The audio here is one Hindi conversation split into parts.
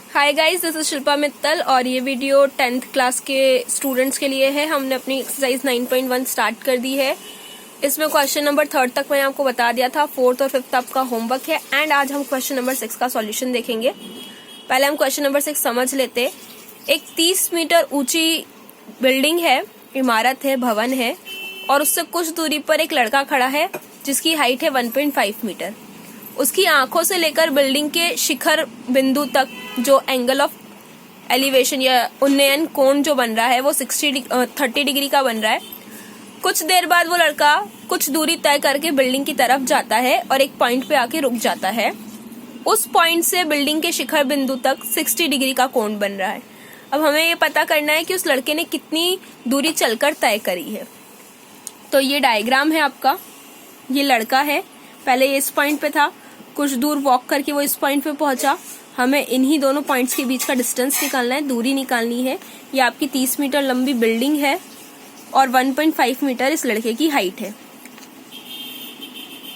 Hi guys, this is Shilpa Mittal और ये वीडियो 10th क्लास के स्टूडेंट्स के लिए है। हमने अपनी एक्सरसाइज 9.1 स्टार्ट कर दी है। इसमें क्वेश्चन नंबर 3 तक मैंने आपको बता दिया था। 4th और 5th आपका होमवर्क है एंड आज हम क्वेश्चन नंबर 6 का सॉल्यूशन देखेंगे। पहले हम क्वेश्चन नंबर 6 समझ लेते। एक 30 मीटर ऊंची बिल्डिंग है, इमारत है, भवन है और उससे कुछ दूरी पर एक लड़का खड़ा है जिसकी हाइट है 1.5 मीटर। उसकी आंखों से लेकर बिल्डिंग के शिखर बिंदु तक जो एंगल ऑफ एलिवेशन या उन्नयन कोण जो बन रहा है वो 30 डिग्री का बन रहा है। कुछ देर बाद वो लड़का कुछ दूरी तय करके बिल्डिंग की तरफ जाता है और एक पॉइंट पे आके रुक जाता है। उस पॉइंट से बिल्डिंग के शिखर बिंदु तक 60 डिग्री का कोण बन रहा है। अब हमें ये पता करना है कि उस लड़के ने कितनी दूरी चलकर तय करी है। तो ये डायग्राम है आपका। ये लड़का है, पहले ये इस पॉइंट पे था, कुछ दूर वॉक करके वो इस पॉइंट पे पहुंचा। हमें इन्हीं दोनों पॉइंट्स के बीच का डिस्टेंस निकालना है, दूरी निकालनी है। ये आपकी 30 मीटर लंबी बिल्डिंग है और 1.5 मीटर इस लड़के की हाइट है।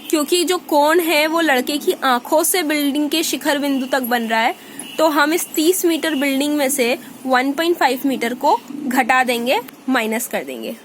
क्योंकि जो कोण है वो लड़के की आंखों से बिल्डिंग के शिखर बिंदु तक बन रहा है, तो हम इस 30 मीटर बिल्डिंग में से 1.5 मीटर को घटा देंगे, माइनस कर देंगे।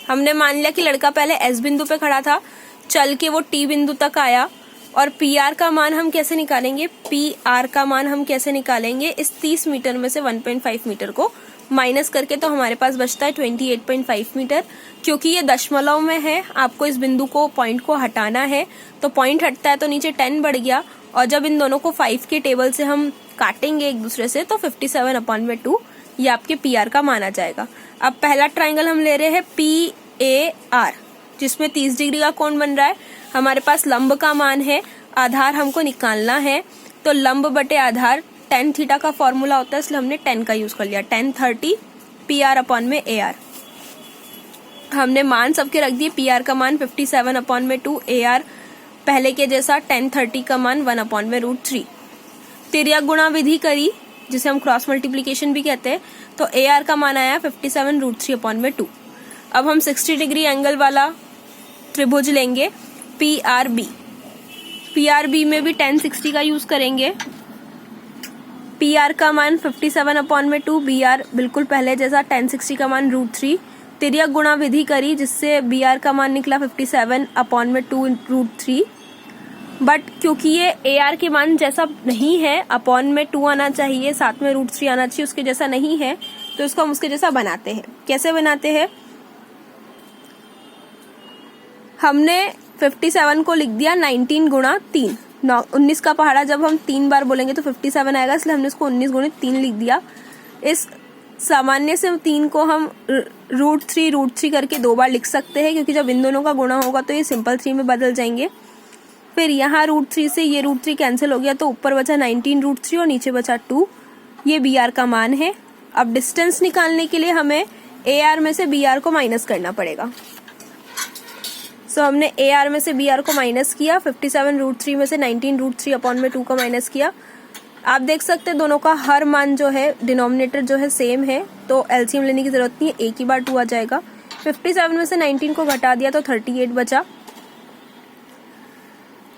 हमने मान लिया कि लड़का पहले एस बिंदु पे खड़ा था, चल के वो टी बिंदु तक आया और पी आर का मान हम कैसे निकालेंगे, पी आर का मान हम कैसे निकालेंगे, इस 30 मीटर में से 1.5 मीटर को माइनस करके, तो हमारे पास बचता है 28.5 मीटर। क्योंकि ये दशमलव में है, आपको इस बिंदु को पॉइंट को हटाना है, तो पॉइंट हटता है तो नीचे 10 बढ़ गया और जब इन दोनों को 5 के टेबल से हम काटेंगे एक दूसरे से तो 57/2 ये आपके पी आर का मान आ जाएगा। अब पहला ट्राइंगल हम ले रहे हैं पी ए आर, जिसमें 30 डिग्री का कोण बन रहा है। हमारे पास लंब का मान है, आधार हमको निकालना है, तो लंब बटे आधार tan थीटा का फॉर्मूला होता है, इसलिए हमने 10 का यूज कर लिया। 10 30 पी आर अपॉन में ए आर। हमने मान सबके रख दिए। पी आर का मान 57/2, ए आर पहले के जैसा 10 30 का मान 1/√3। तिर्यक गुणा विधि करी, जिसे हम क्रॉस मल्टीप्लीकेशन भी कहते हैं, तो ए आर का मान आया 57√3/2। अब हम 60 डिग्री एंगल वाला त्रिभुज लेंगे P R B. P R B में भी tan 60 का यूज करेंगे। पी आर का मान 57/2, बी आर बिल्कुल पहले जैसा tan 60 का मान √3। तिर्यक गुणा विधि करी जिससे बी आर का मान निकला 57/2√3। बट क्योंकि ये ए आर के मान जैसा नहीं है, अपॉन में 2 आना चाहिए, साथ में √3 आना चाहिए, उसके जैसा नहीं है, तो इसको हम उसके जैसा बनाते हैं। कैसे बनाते हैं? हमने 57 को लिख दिया 19 गुणा 3। 19 का पहाड़ा जब हम 3 बार बोलेंगे तो 57 आएगा, इसलिए हमने इसको 19 गुणित 3 लिख दिया। इस सामान्य से 3 को हम √3 करके 2 बार लिख सकते हैं, क्योंकि जब इन दोनों का गुणा होगा तो ये सिंपल 3 में बदल जाएंगे। फिर यहाँ √3 से ये √3 कैंसिल हो गया, तो ऊपर बचा 19√3 और नीचे बचा 2। ये बी आर का मान है। अब डिस्टेंस निकालने के लिए हमें ए आर में से बी आर को माइनस करना पड़ेगा। तो हमने ए आर में से बी आर को माइनस किया, 57√3 में से 19√3/2 का माइनस किया। आप देख सकते हैं दोनों का हर मान जो है, डिनोमिनेटर जो है सेम है, तो एलसीएम लेने की जरूरत नहीं है, एक ही बार 2 आ जाएगा। 57 में से 19 को घटा दिया तो 38 बचा।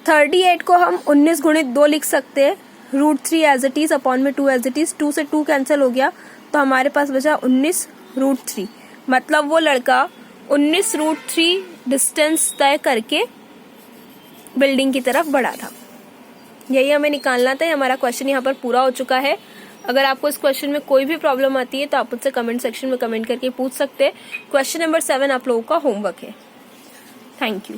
38 को हम 19 गुणित 2 लिख सकते हैं, √3 एज इट इज अपॉन में 2 एज इट इज। 2 से 2 कैंसिल हो गया, तो हमारे पास बचा 19√3। मतलब वो लड़का 19√3 डिस्टेंस तय करके बिल्डिंग की तरफ बढ़ा था। यही हमें निकालना था। हमारा क्वेश्चन यहाँ पर पूरा हो चुका है। अगर आपको इस क्वेश्चन में कोई भी प्रॉब्लम आती है तो आप मुझसे कमेंट सेक्शन में कमेंट करके पूछ सकते हैं। क्वेश्चन नंबर 7 आप लोगों का होमवर्क है। Thank you.